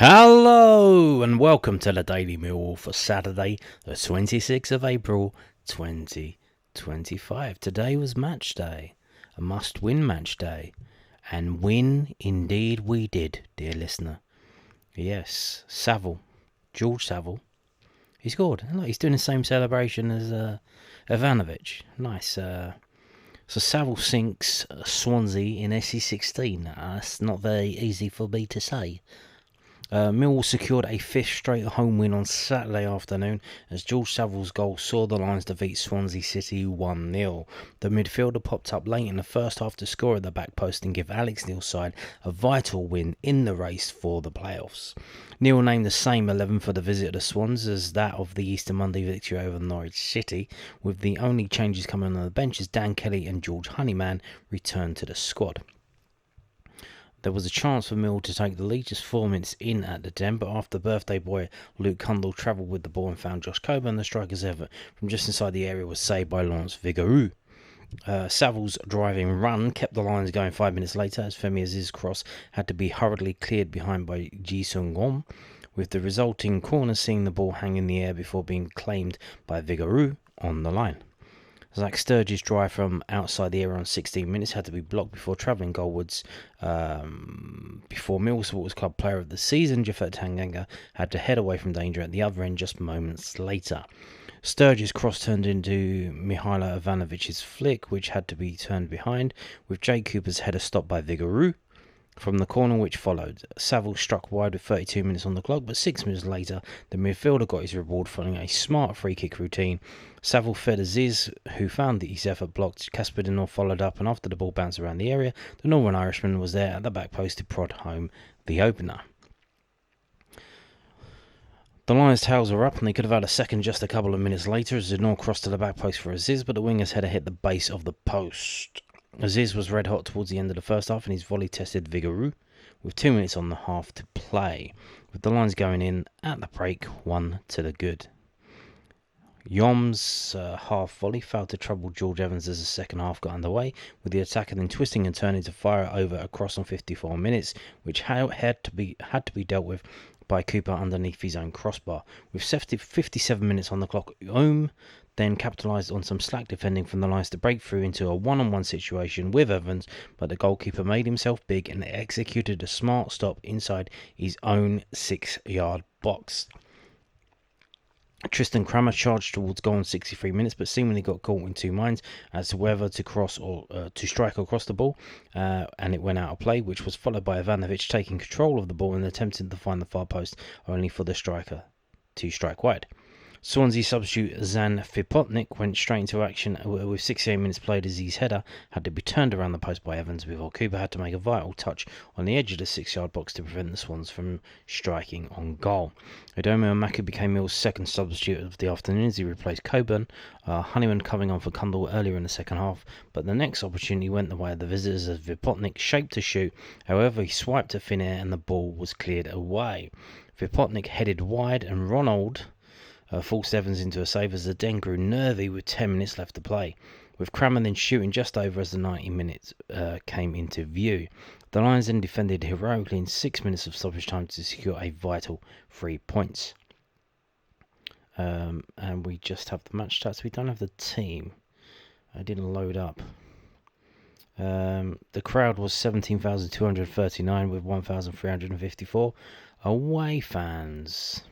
Hello and welcome to the Daily Millwall for Saturday, the 26th of April 2025. Today was match day, a must-win match day, and win indeed we did, dear listener. Yes, George Saville, he scored. Look, he's doing the same celebration as Ivanovic. Nice. So Saville sinks Swansea in SE16. That's not very easy for me to say. Millwall secured a fifth straight home win on Saturday afternoon as George Saville's goal saw the Lions defeat Swansea City 1-0. The midfielder popped up late in the first half to score at the back post and give Alex Neil's side a vital win in the race for the playoffs. Neil named the same 11 for the visit of the Swans as that of the Easter Monday victory over Norwich City, with the only changes coming on the bench as Dan Kelly and George Honeyman returned to the squad. There was a chance for Mill to take the lead just 4 minutes in at the 10, but after birthday boy Luke Cundle travelled with the ball and found Josh Coburn, the striker's effort from just inside the area was saved by Lawrence Vigouroux. Saville's driving run kept the Lions going 5 minutes later as Femi Aziz's cross had to be hurriedly cleared behind by Ji Sung-won, with the resulting corner seeing the ball hang in the air before being claimed by Vigouroux on the line. Zach Sturge's drive from outside the area on 16 minutes had to be blocked before travelling goalwards. Before Millwall Supporters Club Player of the Season, Jafet Tanganga had to head away from danger at the other end just moments later. Sturge's cross turned into Mihailo Ivanovic's flick, which had to be turned behind, with Jake Cooper's header stopped by Vigouroux from the corner which followed. Saville struck wide with 32 minutes on the clock, but 6 minutes later, the midfielder got his reward following a smart free-kick routine. Saville fed Aziz, who found his effort blocked. Casper Dinor followed up, and after the ball bounced around the area, the Northern Irishman was there at the back post to prod home the opener. The Lions' tails were up, and they could have had a second just a couple of minutes later as Dinor crossed to the back post for Aziz, but the winger's header hit the base of the post. Aziz was red hot towards the end of the first half and his volley tested Vigouroux with 2 minutes on the half to play, with the Lions going in at the break 1 to the good. Yom's half volley failed to trouble George Evans as the second half got underway, with the attacker then twisting and turning to fire over a cross on 54 minutes, which had to be dealt with by Cooper underneath his own crossbar. With 57 minutes on the clock, then capitalised on some slack defending from the Lions to break through into a one-on-one situation with Evans, but the goalkeeper made himself big and executed a smart stop inside his own 6-yard box. Tristan Kramer charged towards goal in 63 minutes, but seemingly got caught in two minds as to whether to cross or to strike across the ball, and it went out of play, which was followed by Ivanovic taking control of the ball and attempting to find the far post, only for the striker to strike wide. Swansea substitute Zan Fipotnik went straight into action with 68 minutes played as his header had to be turned around the post by Evans before Cooper had to make a vital touch on the edge of the 6-yard box to prevent the Swans from striking on goal. Odomo Maku became Mill's second substitute of the afternoon as he replaced Coburn, Honeyman coming on for Cundle earlier in the second half, but the next opportunity went the way of the visitors as Vipotnik shaped to shoot. However, he swiped to thin air and the ball was cleared away. Vipotnik headed wide and Ronald forced Evans into a save as the Den grew nervy with 10 minutes left to play, with Kramer then shooting just over as the 90 minutes came into view. The Lions then defended heroically in 6 minutes of stoppage time to secure a vital 3 points. And we just have the match stats. We don't have the team. I didn't load up. The crowd was 17,239 with 1,354 away fans.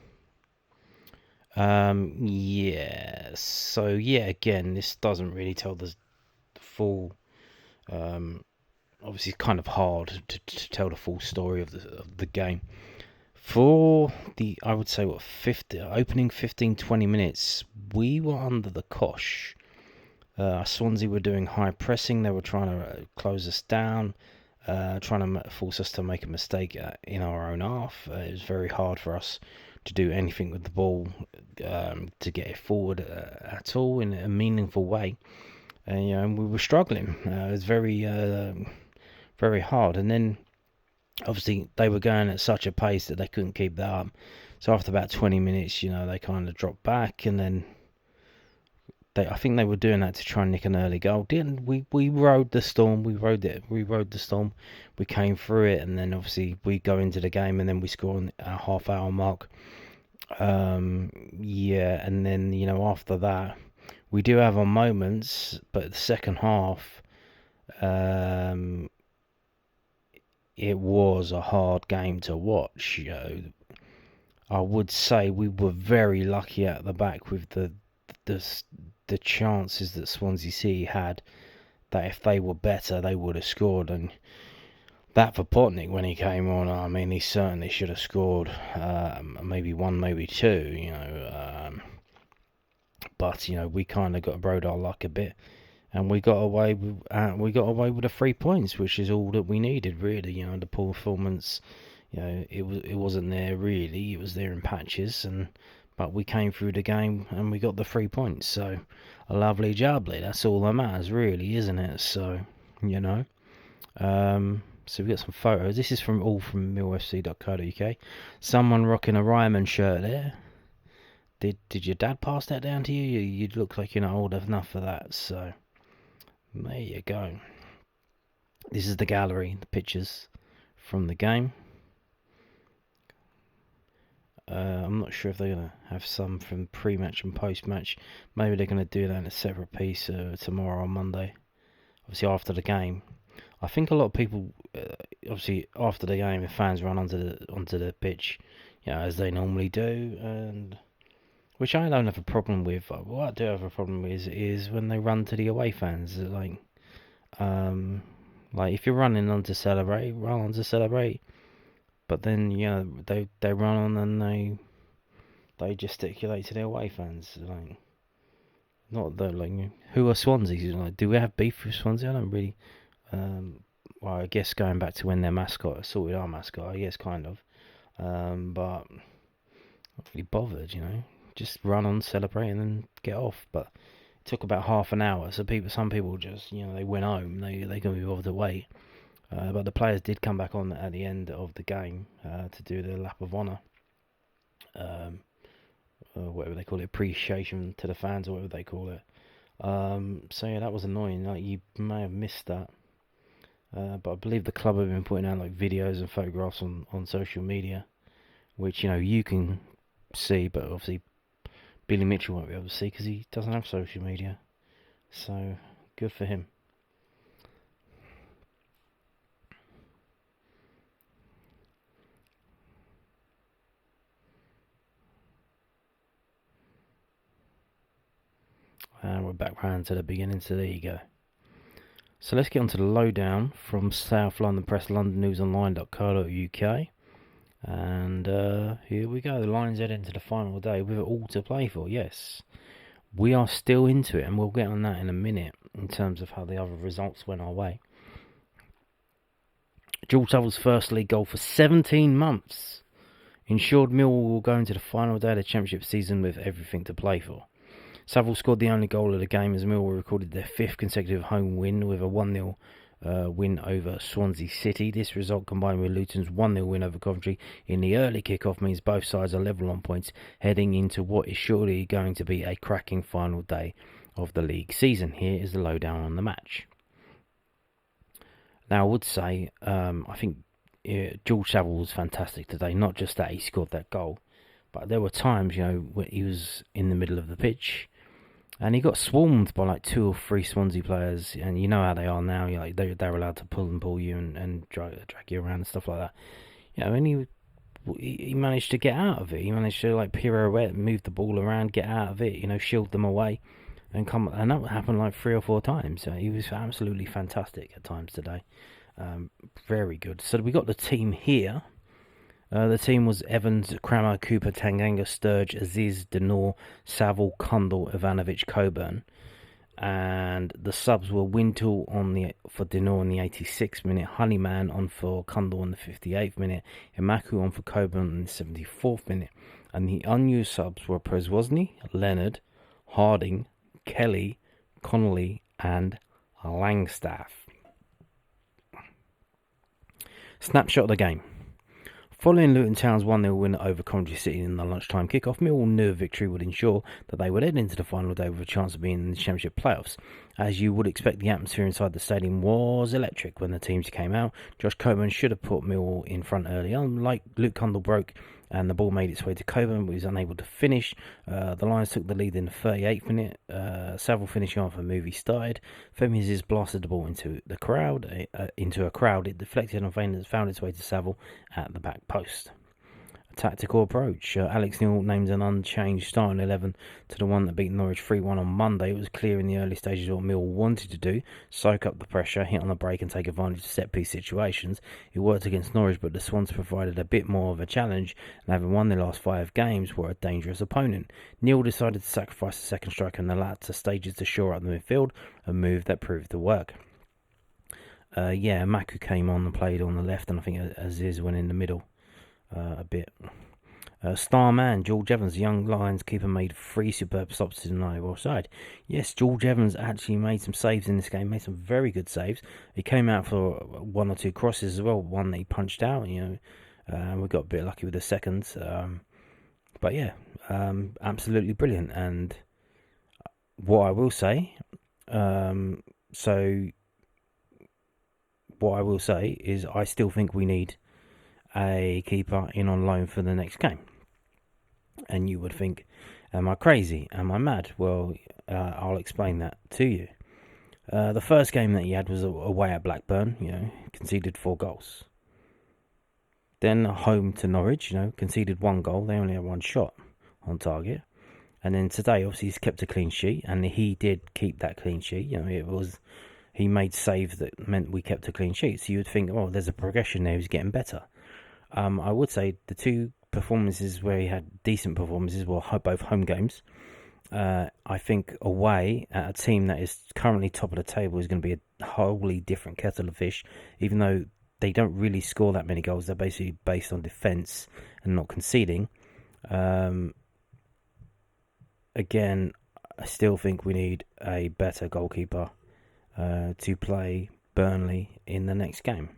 So again, this doesn't really tell the full, obviously it's kind of hard to tell the full story of the game. For the, I would say, opening 15-20 minutes, we were under the cosh. Swansea were doing high pressing, they were trying to close us down, trying to force us to make a mistake in our own half. It was very hard for us to do anything with the ball, to get it forward at all in a meaningful way. And we were struggling. It was very, very hard. And then, obviously, they were going at such a pace that they couldn't keep that up. So after about 20 minutes, they kind of dropped back, and then I think they were doing that to try and nick an early goal. Didn't we? We rode the storm. We rode it. We rode the storm. We came through it, and then obviously we go into the game, and then we score on a half-hour mark. Yeah, and then after that, we do have our moments, but the second half, it was a hard game to watch. I would say we were very lucky at the back with the chances that Swansea City had. That if they were better, they would have scored. And that for Potnik when he came on, I mean, he certainly should have scored. Maybe one, maybe two. But we kind of rode our luck a bit, and we got away with the 3 points, which is all that we needed really. The poor performance, it wasn't there really. It was there in patches, but we came through the game and we got the 3 points. So a lovely jubbly. That's all that matters really, isn't it? So so we got some photos. This is from millfc.co.uk. Someone rocking a Ryman shirt there. Did your dad pass that down to you? You look like you're not old enough for that. So there you go. This is the gallery, the pictures from the game. I'm not sure if they're going to have some from pre-match and post-match. Maybe they're going to do that in a separate piece tomorrow on Monday. Obviously after the game. I think a lot of people, obviously after the game, the fans run onto the pitch, as they normally do, and which I don't have a problem with. What I do have a problem with is when they run to the away fans. Like if you're running on to celebrate, run on to celebrate. But then they run on and they gesticulate to their away fans. Like, not that who are Swansea? Like, do we have beef with Swansea? I don't really. Well, I guess going back to when their mascot sorted our mascot, I guess kind of. But not really bothered, Just run on, celebrate, and then get off. But it took about half an hour, so some people just, they went home. They couldn't be bothered to wait. But the players did come back on at the end of the game to do the lap of honour. Whatever they call it, appreciation to the fans, or whatever they call it. So yeah, that was annoying. Like, you may have missed that. But I believe the club have been putting out videos and photographs on social media, which you can see, but obviously Billy Mitchell won't be able to see because he doesn't have social media. So good for him. And we're back round to the beginning, so there you go. So let's get on to the lowdown from South London Press, londonnewsonline.co.uk. And here we go. The Lions head into the final day with it all to play for. Yes, we are still into it, and we'll get on that in a minute in terms of how the other results went our way. George Saville's first league goal for 17 months ensured Millwall will go into the final day of the Championship season with everything to play for. Saville scored the only goal of the game as Millwall recorded their 5th consecutive home win with a 1-0 win over Swansea City. This result, combined with Luton's 1-0 win over Coventry in the early kick-off, means both sides are level on points heading into what is surely going to be a cracking final day of the league season. Here is the lowdown on the match. Now, I would say, I think George Saville was fantastic today. Not just that he scored that goal, but there were times, when he was in the middle of the pitch, and he got swarmed by like 2 or 3 Swansea players, and you know how they are now. They're allowed to pull you and drag you around and stuff like that. And he managed to get out of it. He managed to pirouette, move the ball around, get out of it. Shield them away, and come. And that happened like 3 or 4 times. So he was absolutely fantastic at times today. Very good. So we got the team here. The team was Evans, Crammer, Cooper, Tanganga, Sturge, Aziz, Denor, Saville, Kundal, Ivanovic, Coburn. And the subs were Wintle for Denor in the 86th minute, Honeyman on for Kundal in the 58th minute, Imaku on for Coburn in the 74th minute. And the unused subs were Przewozny, Leonard, Harding, Kelly, Connolly, and Langstaff. Snapshot of the game. Following Luton Town's 1-0 win over Coventry City in the lunchtime kickoff, Millwall knew a victory would ensure that they would head into the final day with a chance of being in the Championship playoffs. As you would expect, the atmosphere inside the stadium was electric when the teams came out. Josh Coburn should have put Millwall in front early on. Like Luke Cundle broke and the ball made its way to Coburn, but he was unable to finish. The Lions took the lead in the 38th minute. Saville finishing off a movie started. Femi's blasted the ball into the crowd, into a crowd. It deflected and found its way to Saville at the back post. Tactical approach. Alex Neil named an unchanged starting 11 to the one that beat Norwich 3-1 on Monday. It was clear in the early stages what Mill wanted to do: soak up the pressure, hit on the break and take advantage of set-piece situations. It worked against Norwich, but the Swans provided a bit more of a challenge, and having won their last 5 games, were a dangerous opponent. Neil decided to sacrifice the second striker in the latter stages to shore up the midfield, a move that proved to work. Maku came on and played on the left, and I think Aziz went in the middle. A bit. Star man George Evans, the young Lions keeper, made 3 superb stops to deny offside. Yes, George Evans actually made some saves in this game, made some very good saves. He came out for 1 or 2 crosses as well, one that he punched out, and we got a bit lucky with the seconds. Absolutely brilliant. And what I will say, is I still think we need a keeper in on loan for the next game. And you would think, am I crazy? Am I mad? Well, I'll explain that to you. The first game that he had was away at Blackburn, conceded 4 goals. Then home to Norwich, conceded 1 goal. They only had 1 shot on target. And then today, obviously, he's kept a clean sheet, and he did keep that clean sheet. He made saves that meant we kept a clean sheet. So you would think, there's a progression there. He's getting better. I would say the 2 performances where he had decent performances were both home games. I think away at a team that is currently top of the table is going to be a wholly different kettle of fish, even though they don't really score that many goals. They're basically based on defence and not conceding. Again, I still think we need a better goalkeeper to play Burnley in the next game.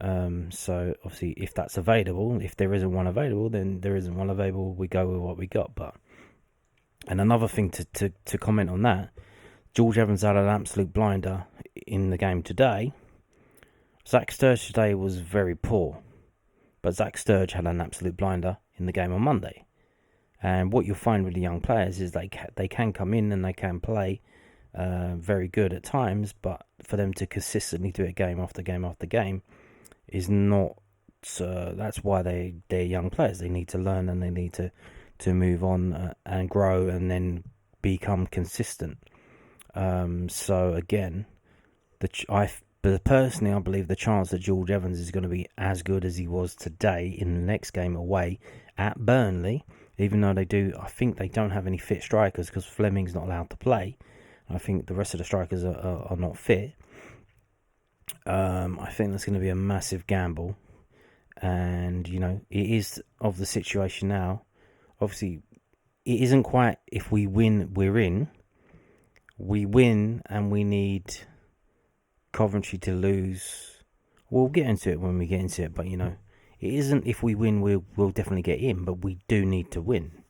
So obviously, if that's available, if there isn't one available, then there isn't one available. We go with what we got. And another thing to comment on that, George Evans had an absolute blinder in the game today. Zach Sturridge today was very poor, but Zach Sturridge had an absolute blinder in the game on Monday. And what you'll find with the young players is they can come in and they can play very good at times, but for them to consistently do it game after game after game is not. That's why they're young players. They need to learn and they need to move on and grow and then become consistent. So again, personally, I believe the chance that George Evans is going to be as good as he was today in the next game away at Burnley, even though I think they don't have any fit strikers because Fleming's not allowed to play. I think the rest of the strikers are not fit. I think that's going to be a massive gamble. And, it is of the situation now. Obviously, it isn't quite if we win, we're in. We win and we need Coventry to lose. We'll get into it when we get into it, but, it isn't if we win, we'll definitely get in, but we do need to win.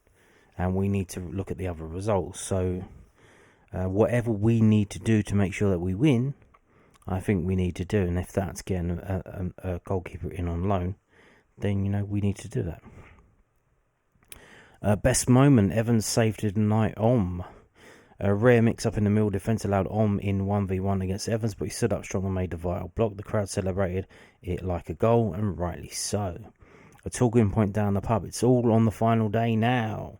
And we need to look at the other results. So, whatever we need to do to make sure that we win, I think we need to do. And if that's getting a goalkeeper in on loan, then, we need to do that. Best moment, Evans saved it tonight. A rare mix-up in the middle defence allowed in 1v1 against Evans, but he stood up strong and made the vital block. The crowd celebrated it like a goal, and rightly so. A talking point down the pub. It's all on the final day now.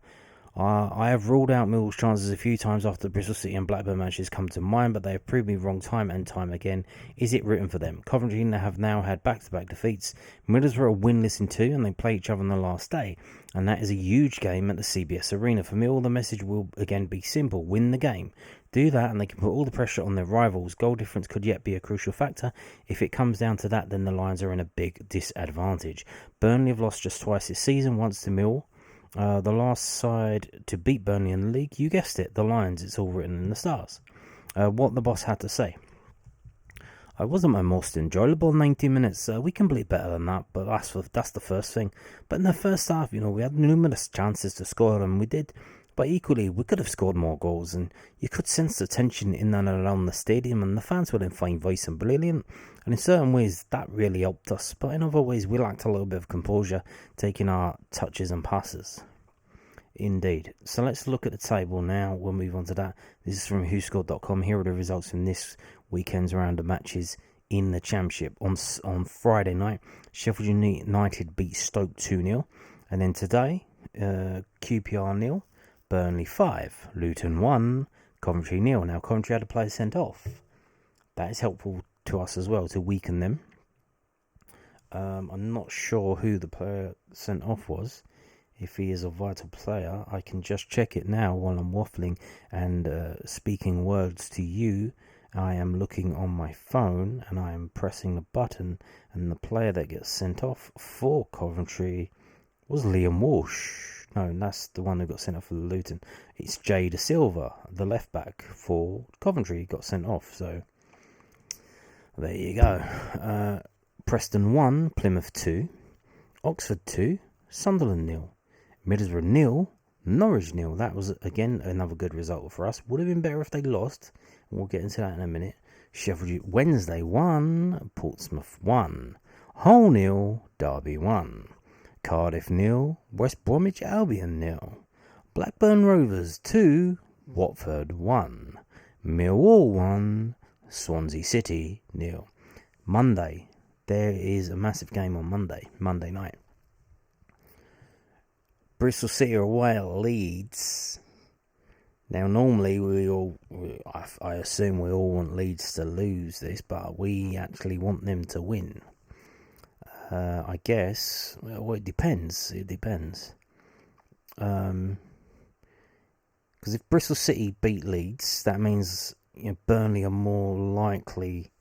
I have ruled out Millwall's chances a few times after the Bristol City and Blackburn matches come to mind, but they have proved me wrong time and time again. Is it written for them? Coventry have now had back-to-back defeats. Middlesbrough are winless in 2, and they play each other on the last day. And that is a huge game at the CBS Arena. For Millwall, the message will again be simple: win the game. Do that, and they can put all the pressure on their rivals. Goal difference could yet be a crucial factor. If it comes down to that, then the Lions are in a big disadvantage. Burnley have lost just twice this season, once to Millwall. The last side to beat Burnley in the league, you guessed it, the Lions. It's all written in the stars. What the boss had to say. It wasn't my most enjoyable 90 minutes. We can play better than that, but that's the first thing. But in the first half, we had numerous chances to score, and we did. But equally, we could have scored more goals, and you could sense the tension in and around the stadium, and the fans were in fine voice and brilliant. And in certain ways, that really helped us. But in other ways, we lacked a little bit of composure, taking our touches and passes. Indeed. So let's look at the table now. We'll move on to that. This is from whoscored.com. Here are the results from this weekend's round of matches in the Championship. On Friday night, Sheffield United beat Stoke 2-0. And then today, QPR 0, Burnley 5, Luton 1, Coventry 0. Now, Coventry had a player sent off. That is helpful to us as well, to weaken them. I'm not sure who the player sent off was. If he is a vital player, I can just check it now while I'm waffling and speaking words to you. I am looking on my phone and I am pressing the button, and the player that gets sent off for Coventry was Liam Walsh. No, that's the one who got sent off for Luton. It's Jay Da Silva, the left back for Coventry, got sent off. So there you go. Preston 1, Plymouth 2, Oxford 2, Sunderland 0. Middlesbrough 0, Norwich 0. That was, again, another good result for us. Would have been better if they lost. We'll get into that in a minute. Sheffield Wednesday 1, Portsmouth 1, Hull 0, Derby 1, Cardiff 0, West Bromwich Albion 0, Blackburn Rovers 2, Watford 1, Millwall 1, Swansea City 0. Monday, there is a massive game on Monday night. Bristol City are away at Leeds. Now, normally I assume we all want Leeds to lose this, but we actually want them to win. I guess. Well, it depends. It depends. Because if Bristol City beat Leeds, that means Burnley are more likely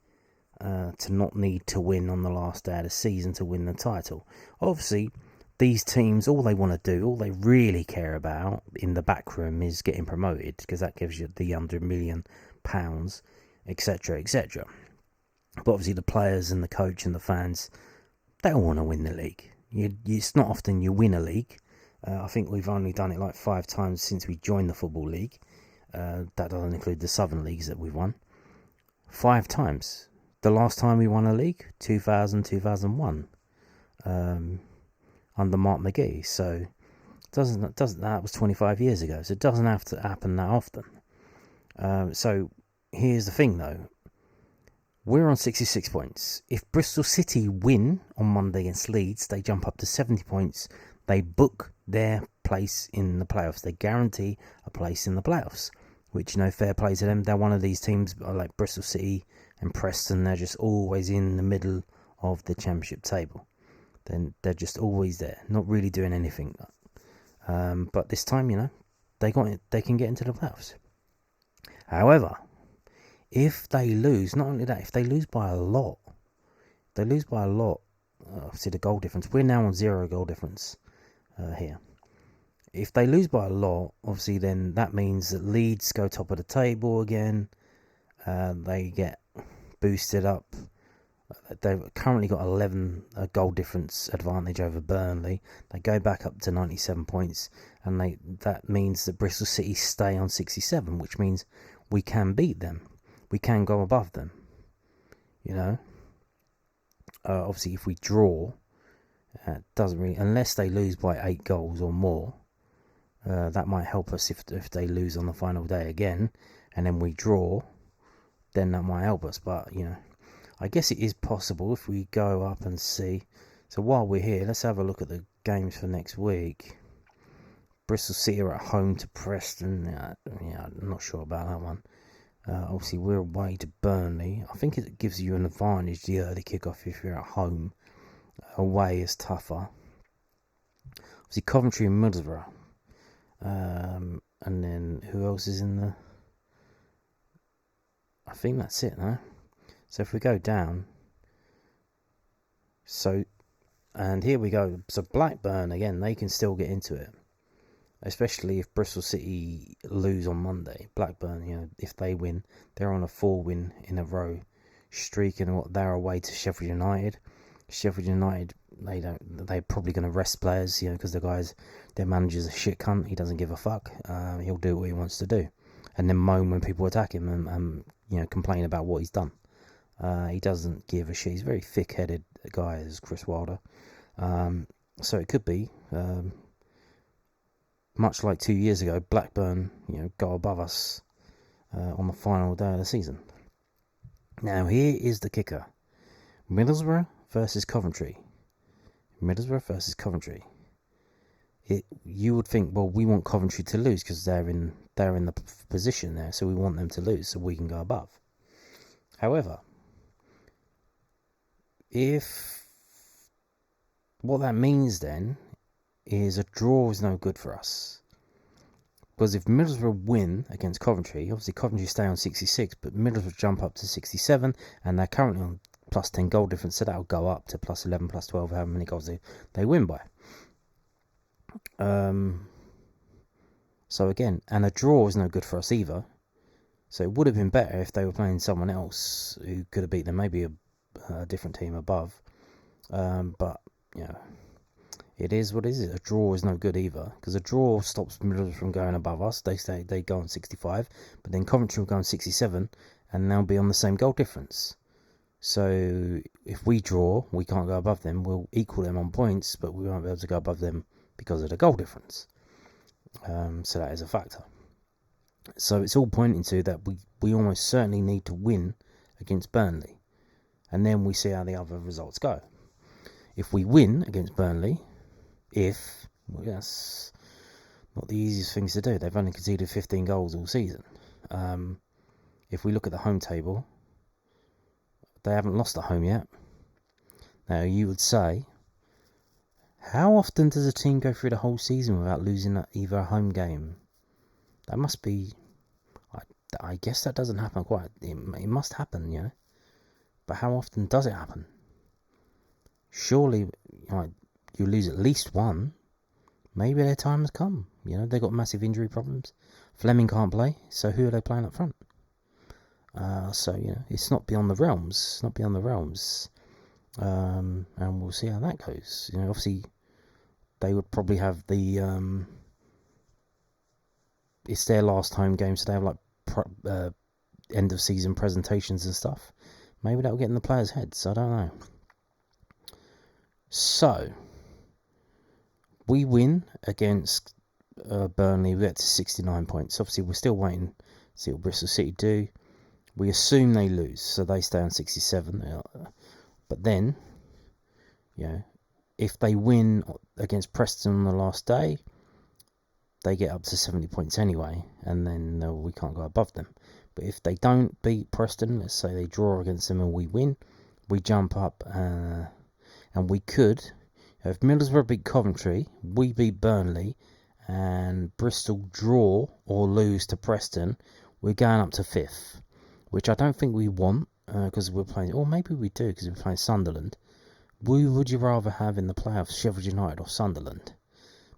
to not need to win on the last day of the season to win the title. Obviously, these teams, all they want to do, all they really care about in the back room is getting promoted, because that gives you the £100 million, etc., etc. But obviously the players and the coach and the fans, they all want to win the league. It's not often you win a league. I think we've only done it like 5 times since we joined the Football League. That doesn't include the Southern Leagues that we've won. 5 times. The last time we won a league, 2000-2001. Under Mark McGee, so that was 25 years ago, so it doesn't have to happen that often. So here's the thing though, we're on 66 points. If Bristol City win on Monday against Leeds, they jump up to 70 points. They book their place in the playoffs. They guarantee a place in the playoffs, which, fair play to them. They're one of these teams like Bristol City and Preston. They're just always in the middle of the Championship table. Then they're just always there, not really doing anything. But this time, they can get into the playoffs. However, if they lose, not only that, if they lose by a lot, obviously the goal difference, we're now on 0 goal difference here. If they lose by a lot, obviously then that means that Leeds go top of the table again. They get boosted up. They've currently got 11 goal difference advantage over Burnley. They go back up to 97 points, and that means that Bristol City stay on 67, which means we can beat them. We can go above them. Obviously, if we draw, doesn't really, unless they lose by 8 goals or more. That might help us if they lose on the final day again, and then we draw. Then that might help us, but I guess it is possible if we go up and see. So while we're here, let's have a look at the games for next week. Bristol City are at home to Preston. I'm not sure about that one. Obviously, we're away to Burnley. I think it gives you an advantage, the early kickoff, if you're at home. Away is tougher. Obviously, Coventry and Middlesbrough. And then who else is in the... I think that's it, no? So if we go down, and here we go. So Blackburn, again, they can still get into it, especially if Bristol City lose on Monday. Blackburn, if they win, they're on a 4 win in a row streak, and they're away to Sheffield United. Sheffield United, they're probably going to rest players, because their manager's a shit cunt. He doesn't give a fuck. He'll do what he wants to do, and then moan when people attack him and complain about what he's done. He doesn't give a shit. He's a very thick-headed guy, is Chris Wilder. So it could be, much like 2 years ago, Blackburn, go above us on the final day of the season. Now, here is the kicker. Middlesbrough versus Coventry. Middlesbrough versus Coventry. You would think, well, we want Coventry to lose because they're in the position there, so we want them to lose so we can go above. However, what that means then is a draw is no good for us. Because if Middlesbrough win against Coventry, obviously Coventry stay on 66, but Middlesbrough jump up to 67, and they're currently on plus 10 goal difference, so that'll go up to plus 11, plus 12, however many goals they win by. So again, and a draw is no good for us either. So it would have been better if they were playing someone else who could have beat them, maybe a different team above. But, it is what it is. A draw is no good either, because a draw stops Middlesbrough from going above us. They go on 65, but then Coventry will go on 67, and they'll be on the same goal difference. So if we draw, we can't go above them. We'll equal them on points, but we won't be able to go above them because of the goal difference. So that is a factor. So it's all pointing to that we almost certainly need to win against Burnley, and then we see how the other results go. If we win against Burnley, that's not the easiest things to do. They've only conceded 15 goals all season. If we look at the home table, they haven't lost at home yet. Now, you would say, how often does a team go through the whole season without losing either a home game? That must be... I guess that doesn't happen quite. It must happen, But how often does it happen? Surely, you lose at least one. Maybe their time has come. They've got massive injury problems. Fleming can't play, so who are they playing up front? So, it's not beyond the realms. And we'll see how that goes. Obviously, they would probably have it's their last home game, so they have end of season presentations and stuff. Maybe that'll get in the players' heads. I don't know. So, we win against Burnley. We get to 69 points. Obviously, we're still waiting to see what Bristol City do. We assume they lose, so they stay on 67. But then, if they win against Preston on the last day, they get up to 70 points anyway, and then we can't go above them. But if they don't beat Preston, let's say they draw against them and we win, we jump up, and we could, if Middlesbrough beat Coventry, we beat Burnley, and Bristol draw or lose to Preston, we're going up to 5th, which I don't think we want, because we're playing, or maybe we do, because we're playing Sunderland. Who would you rather have in the playoffs, Sheffield United or Sunderland?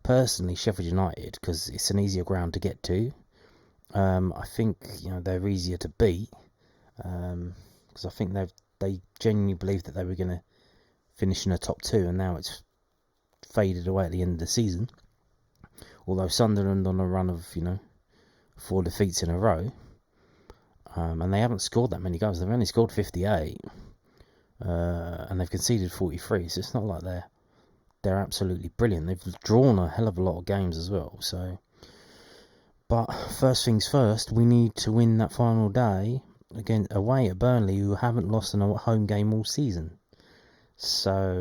Personally, Sheffield United, because it's an easier ground to get to. I think they're easier to beat, because I think they genuinely believed that they were going to finish in the top 2, and now it's faded away at the end of the season. Although Sunderland on a run of 4 defeats in a row, and they haven't scored that many goals. They've only scored 58, and they've conceded 43. So it's not like they're absolutely brilliant. They've drawn a hell of a lot of games as well. So, but first things first, we need to win that final day again away at Burnley, who haven't lost a home game all season. So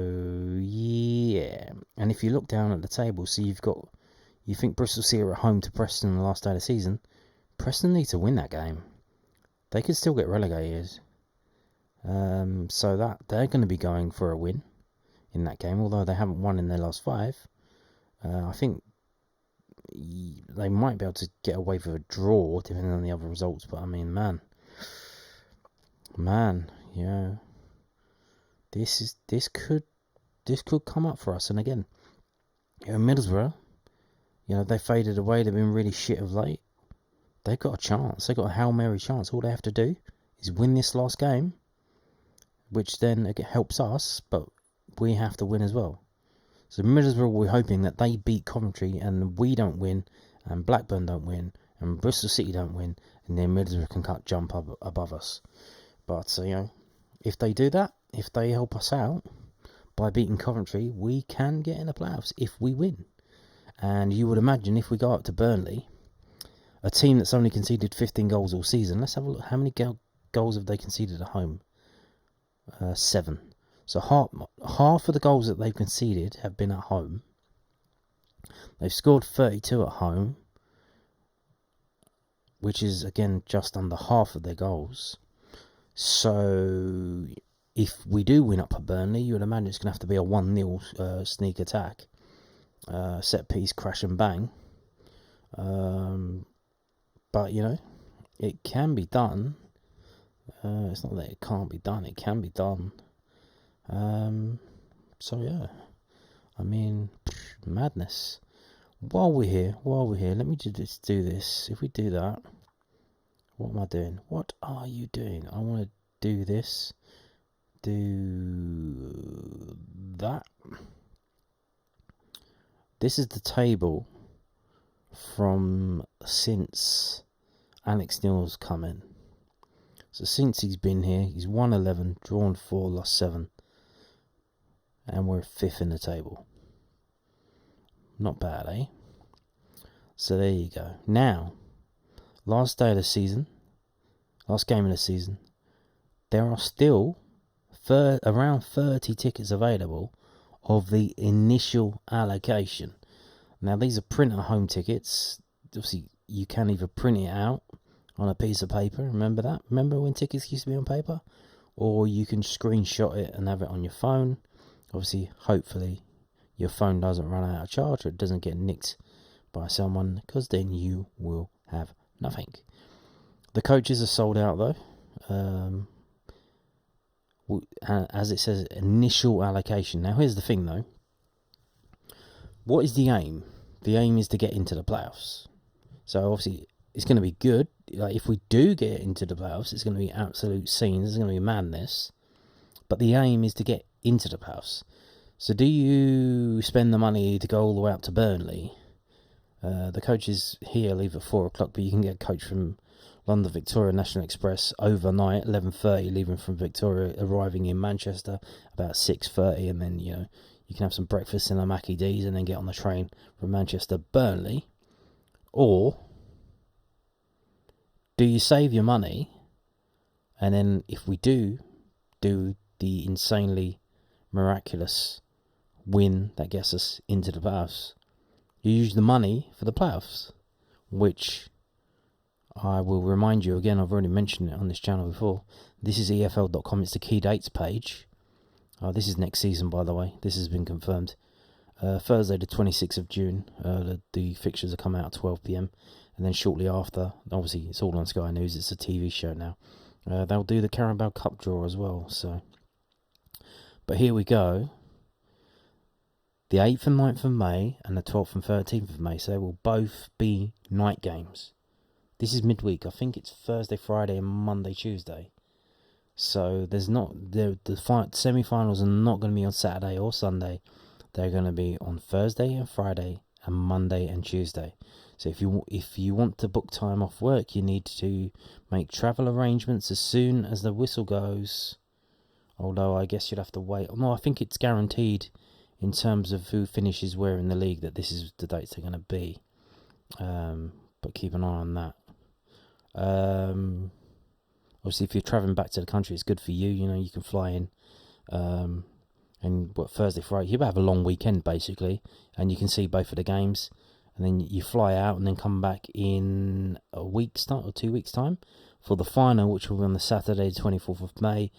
yeah, and if you look down at the table, so you think Bristol City are at home to Preston the last day of the season. Preston need to win that game. They could still get relegated. So that they're going to be going for a win in that game, although they haven't won in their last 5. I think they might be able to get away with a draw depending on the other results. But I mean, man, this could come up for us. And again, Middlesbrough, they faded away. They've been really shit of late. They've got a chance. They've got a Hail Mary chance. All they have to do is win this last game, which then again helps us, but we have to win as well. So Middlesbrough, we're hoping that they beat Coventry and we don't win, and Blackburn don't win, and Bristol City don't win, and then Middlesbrough can jump up above us. But if they do that, if they help us out by beating Coventry, we can get in the playoffs if we win. And you would imagine if we go up to Burnley, a team that's only conceded 15 goals all season, let's have a look. How many goals have they conceded at home? 7. So half of the goals that they've conceded have been at home. They've scored 32 at home, which is, again, just under half of their goals. So if we do win up at Burnley, you would imagine it's going to have to be a 1-0 sneak attack. Set piece, crash and bang. But, it can be done. It's not that it can't be done, it can be done. Madness. While we're here, let me just do this. If we do that, what am I doing? What are you doing? I want to do this. Do that. This is the table from since Alex Neil's come in. So since he's been here, he's won 11, drawn 4, lost 7. And we're 5th in the table. Not bad, eh? So there you go. Now, last day of the season, last game of the season, there are still around 30 tickets available of the initial allocation. Now, these are print-at-home tickets. Obviously, you can either print it out on a piece of paper. Remember that? Remember when tickets used to be on paper? Or you can screenshot it and have it on your phone. Obviously, hopefully, your phone doesn't run out of charge or it doesn't get nicked by someone, because then you will have nothing. The coaches are sold out, though. As it says, initial allocation. Now, here's the thing, though. What is the aim? The aim is to get into the playoffs. So, obviously, it's going to be good. Like, if we do get into the playoffs, it's going to be absolute scenes. It's going to be madness. But the aim is to get into the playoffs. So do you spend the money to go all the way up to Burnley? The coaches here leave at 4 o'clock, but you can get a coach from London Victoria National Express overnight, 11:30, leaving from Victoria, arriving in Manchester about 6:30, and then you can have some breakfast in a Mackie D's and then get on the train from Manchester Burnley. Or do you save your money, and then if we do the insanely miraculous win that gets us into the playoffs, you use the money for the playoffs, which I will remind you again, I've already mentioned it on this channel before. This is EFL.com, it's the key dates page. This is next season, by the way. This has been confirmed. Thursday the 26th of June, the fixtures will come out at 12 p.m. And then shortly after, obviously it's all on Sky News, it's a TV show now. They'll do the Carabao Cup draw as well. But here we go. The 8th and 9th of May and the 12th and 13th of May. So they will both be night games. This is midweek. I think it's Thursday, Friday and Monday, Tuesday. So there's not the semi-finals are not going to be on Saturday or Sunday. They're going to be on Thursday and Friday and Monday and Tuesday. So if you want to book time off work, you need to make travel arrangements as soon as the whistle goes. Although I guess you'd have to wait. No, I think it's guaranteed in terms of who finishes where in the league that this is the dates they're going to be. But keep an eye on that. Obviously, if you're travelling back to the country, it's good for you. You can fly in. And Thursday, Friday, you have a long weekend basically, and you can see both of the games. And then you fly out and then come back in a week's time or 2 weeks' time for the final, which will be on the Saturday, 24th of May.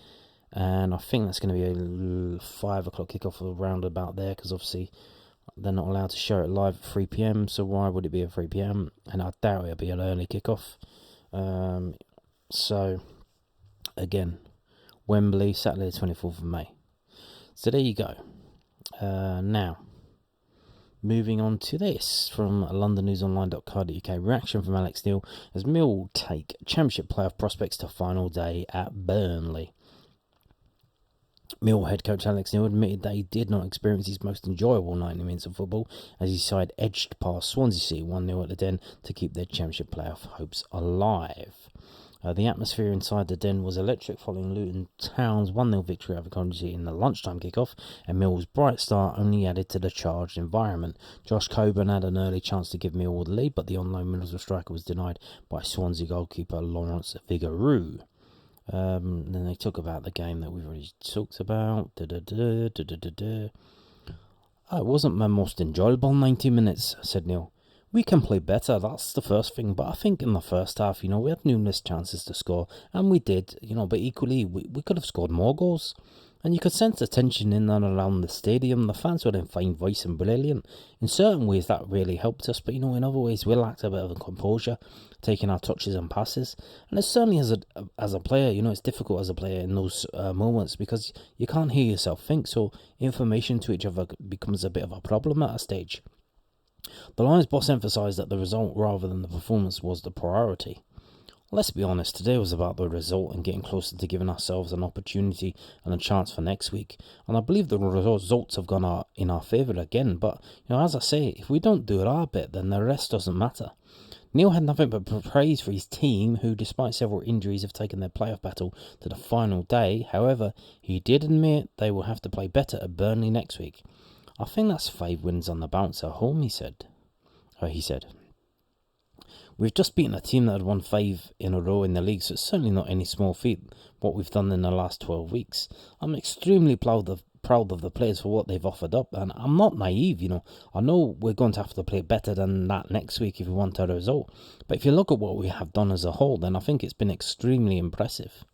And I think that's going to be a 5 o'clock kickoff around about there, because obviously they're not allowed to show it live at 3 p.m. So why would it be at 3 p.m? And I doubt it'll be an early kickoff. So again, Wembley, Saturday, 24th of May. So there you go. Now, moving on to this from londonnewsonline.co.uk. Reaction from Alex Neil as Mill take Championship playoff prospects to final day at Burnley. Millwall head coach Alex Neil admitted that he did not experience his most enjoyable 90 minutes of football as his side edged past Swansea City 1-0 at the Den to keep their Championship playoff hopes alive. The atmosphere inside the Den was electric following Luton Town's 1-0 victory over Coventry City in the lunchtime kickoff, and Millwall's bright start only added to the charged environment. Josh Coburn had an early chance to give Millwall the lead, but the on-loan Middlesbrough striker was denied by Swansea goalkeeper Lawrence Vigouroux. Then they talk about the game that we've already talked about. It wasn't my most enjoyable 90 minutes, said Neil. We can play better, that's the first thing, but I think in the first half, we had numerous chances to score, and we did, but equally, we could have scored more goals. And you could sense the tension in and around the stadium. The fans were in fine voice and brilliant. In certain ways, that really helped us, but in other ways, we lacked a bit of composure, taking our touches and passes. And it's certainly as a player, it's difficult as a player in those moments because you can't hear yourself think, so information to each other becomes a bit of a problem at a stage. The Lions boss emphasised that the result rather than the performance was the priority. Let's be honest, today was about the result and getting closer to giving ourselves an opportunity and a chance for next week. And I believe the results have gone in our favour again. But, as I say, if we don't do our bit, then the rest doesn't matter. Neil had nothing but praise for his team, who, despite several injuries, have taken their playoff battle to the final day. However, he did admit they will have to play better at Burnley next week. I think that's 5 wins on the bounce at home, he said. We've just beaten a team that had won 5 in a row in the league, so it's certainly not any small feat what we've done in the last 12 weeks. I'm extremely proud of the players for what they've offered up, and I'm not naive, I know we're going to have to play better than that next week if we want a result, but if you look at what we have done as a whole, then I think it's been extremely impressive.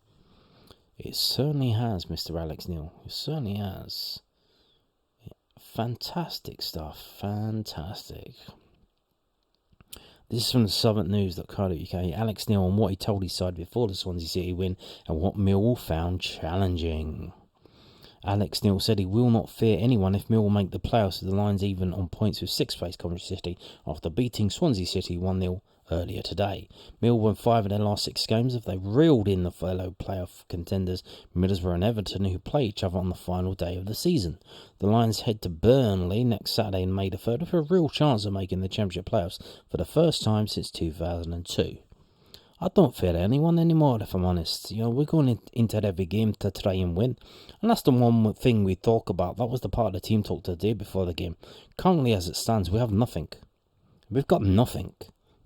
It certainly has, Mr. Alex Neil. It certainly has. Fantastic stuff. Fantastic. This is from the southernnews.co.uk. Alex Neil on what he told his side before the Swansea City win and what Millwall found challenging. Alex Neil said he will not fear anyone if Millwall make the playoffs with the Lions even on points with 6th place Coventry City after beating Swansea City 1-0 earlier today. Millwall won 5 of their last 6 games as they reeled in the fellow playoff contenders Middlesbrough and Everton, who play each other on the final day of the season. The Lions head to Burnley next Saturday in May the 3rd with a real chance of making the Championship playoffs for the first time since 2002. I don't fear anyone anymore, if I'm honest. We're going into every game to try and win. And that's the one thing we talk about. That was the part of the team talk today before the game. Currently, as it stands, we have nothing. We've got nothing.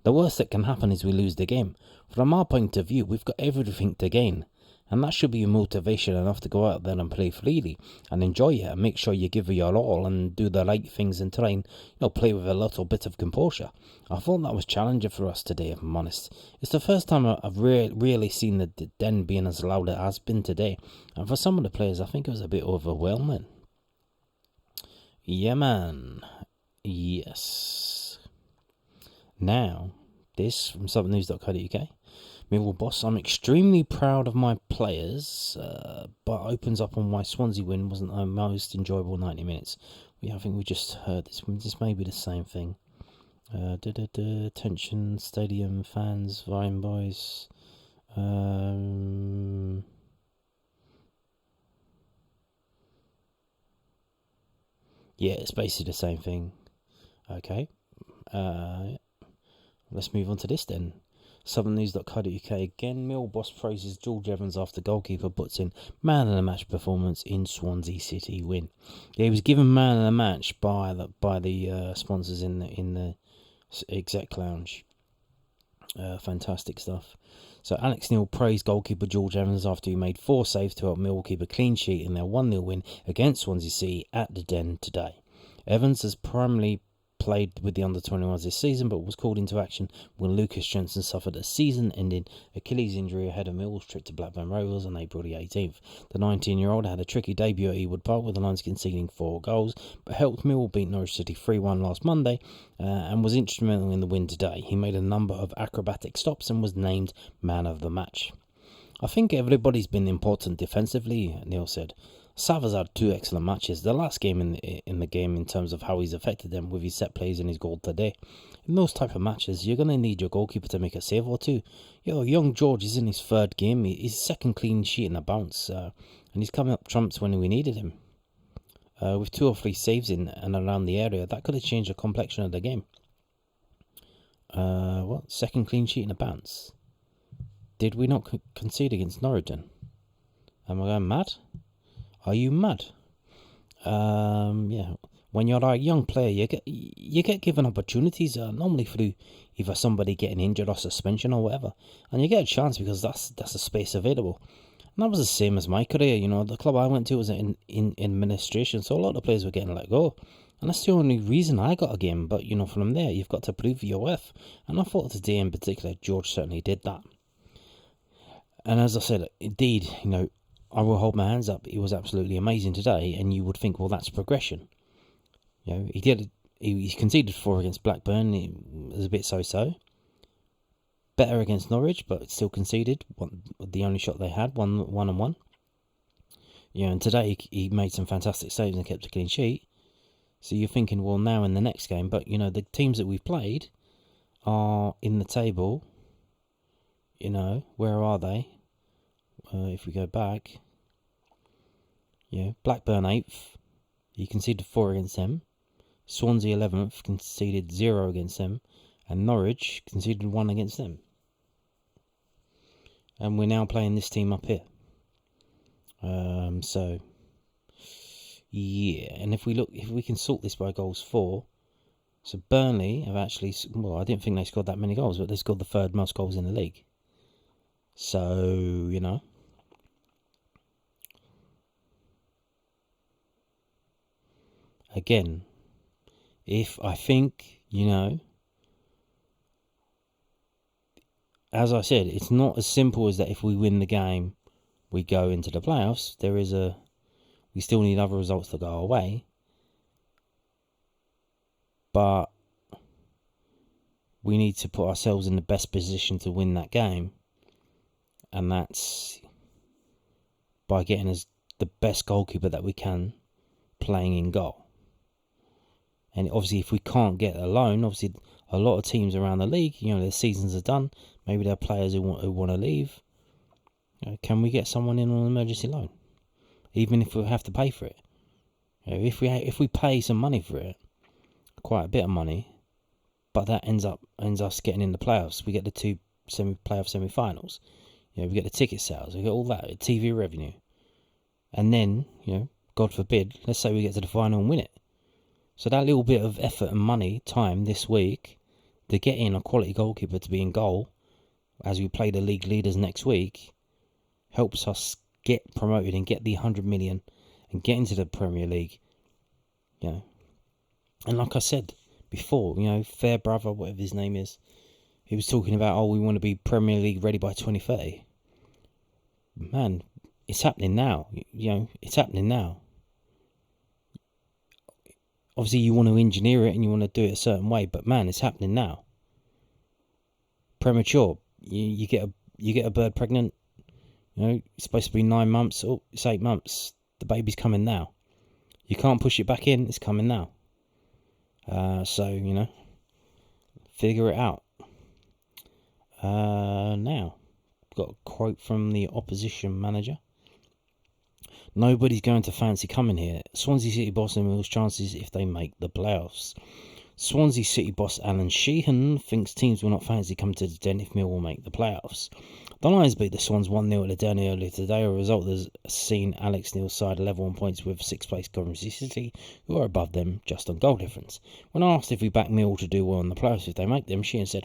The worst that can happen is we lose the game. From our point of view, we've got everything to gain. And that should be your motivation enough to go out there and play freely and enjoy it and make sure you give it your all and do the right things and try and play with a little bit of composure. I thought that was challenging for us today, if I'm honest. It's the first time I've really seen the Den being as loud as it has been today. And for some of the players, I think it was a bit overwhelming. Yeah, man. Yes. Now, this from southernnews.co.uk. Millwall boss, I'm extremely proud of my players, but opens up on why Swansea win wasn't our most enjoyable 90 minutes. I think we just heard this. This may be the same thing. Tension, stadium, fans, Vine boys. Yeah, it's basically the same thing. Okay. Let's move on to this then. southernnews.co.uk again. Mill boss praises George Evans after goalkeeper puts in man of the match performance in Swansea City win. Yeah, he was given man of the match by the sponsors in the exec lounge. Fantastic stuff. So Alex Neil praised goalkeeper George Evans after he made 4 saves to help Millwall keep a clean sheet in their 1-0 win against Swansea City at the Den today. Evans has primarily played with the under-21s this season, but was called into action when Lucas Johnson suffered a season-ending Achilles injury ahead of Millwall's trip to Blackburn Rovers on April the 18th. The 19-year-old had a tricky debut at Ewood Park with the Lions conceding 4 goals, but helped Millwall beat Norwich City 3-1 last Monday and was instrumental in the win today. He made a number of acrobatic stops and was named man of the match. I think everybody's been important defensively, Neil said. Sava's had 2 excellent matches. The last game in the game, in terms of how he's affected them with his set plays and his goal today. In those type of matches, you're gonna need your goalkeeper to make a save or two. Young George is in his 3rd game. He's 2nd clean sheet in a bounce, and he's coming up trumps when we needed him. With 2 or 3 saves in and around the area, that could have changed the complexion of the game. 2nd clean sheet in a bounce? Did we not concede against Norwich then? Am I going mad? Are you mad? Yeah. When you're a young player, you get given opportunities, normally through either somebody getting injured or suspension or whatever, and you get a chance because that's a space available. And that was the same as my career. The club I went to was in administration, so a lot of players were getting let go, and that's the only reason I got a game. But from there, you've got to prove your worth, and I thought today in particular, George certainly did that. And as I said, indeed, I will hold my hands up. He was absolutely amazing today, and you would think, well, that's progression. He conceded 4 against Blackburn. It was a bit so-so. Better against Norwich, but still conceded. The only shot they had, 1-1. And today he made some fantastic saves and kept a clean sheet. So you're thinking, well, now in the next game, but the teams that we've played are in the table. Where are they? If we go back, Blackburn 8th, he conceded 4 against them. Swansea 11th, conceded 0 against them. And Norwich conceded 1 against them. And we're now playing this team up here. So, yeah. And if we can sort this by goals for, so Burnley have actually, well, I didn't think they scored that many goals, but they scored the 3rd most goals in the league. So, again, if I think, as I said, it's not as simple as that. If we win the game, we go into the playoffs. We still need other results to go away. But we need to put ourselves in the best position to win that game. And that's by getting us the best goalkeeper that we can playing in goal. And obviously, if we can't get a loan, obviously a lot of teams around the league, their seasons are done. Maybe there are players who want to leave. Can we get someone in on an emergency loan, even if we have to pay for it? If we pay some money for it, quite a bit of money, but that ends us getting in the playoffs. We get the 2 playoff semi-finals. We get the ticket sales. We get all that TV revenue, and then God forbid, let's say we get to the final and win it. So that little bit of effort and money, time this week to get in a quality goalkeeper to be in goal as we play the league leaders next week helps us get promoted and get the 100 million and get into the Premier League. And like I said before, Fairbrother, whatever his name is, he was talking about, we want to be Premier League ready by 2030. Man, it's happening now. It's happening now. Obviously, you want to engineer it and you want to do it a certain way, but man, it's happening now. Premature. You get a bird pregnant. It's supposed to be 9 months. Oh, it's 8 months. The baby's coming now. You can't push it back in. It's coming now. So figure it out. Now, got a quote from the opposition manager. Nobody's going to fancy coming here. Swansea City boss and Mill's chances if they make the playoffs. Swansea City boss Alan Sheehan thinks teams will not fancy coming to the Den if Mill will make the playoffs. The Lions beat the Swans 1-0 at the Den earlier today, a result that has seen Alex Neil's side level on points with 6th place Swansea City, who are above them just on goal difference. When asked if we back Mill to do well in the playoffs if they make them, Sheehan said,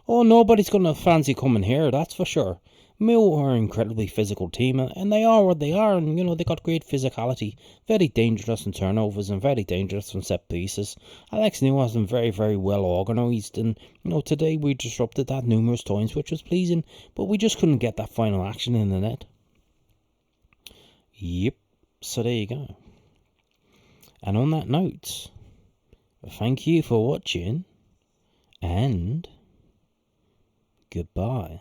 nobody's going to fancy coming here, that's for sure. Mill are an incredibly physical team, and they are what they are, and they got great physicality, very dangerous in turnovers and very dangerous from set pieces. Alex Neil has them very, very well organised, and today we disrupted that numerous times, which was pleasing, but we just couldn't get that final action in the net. Yep, so there you go. And on that note, thank you for watching, and goodbye.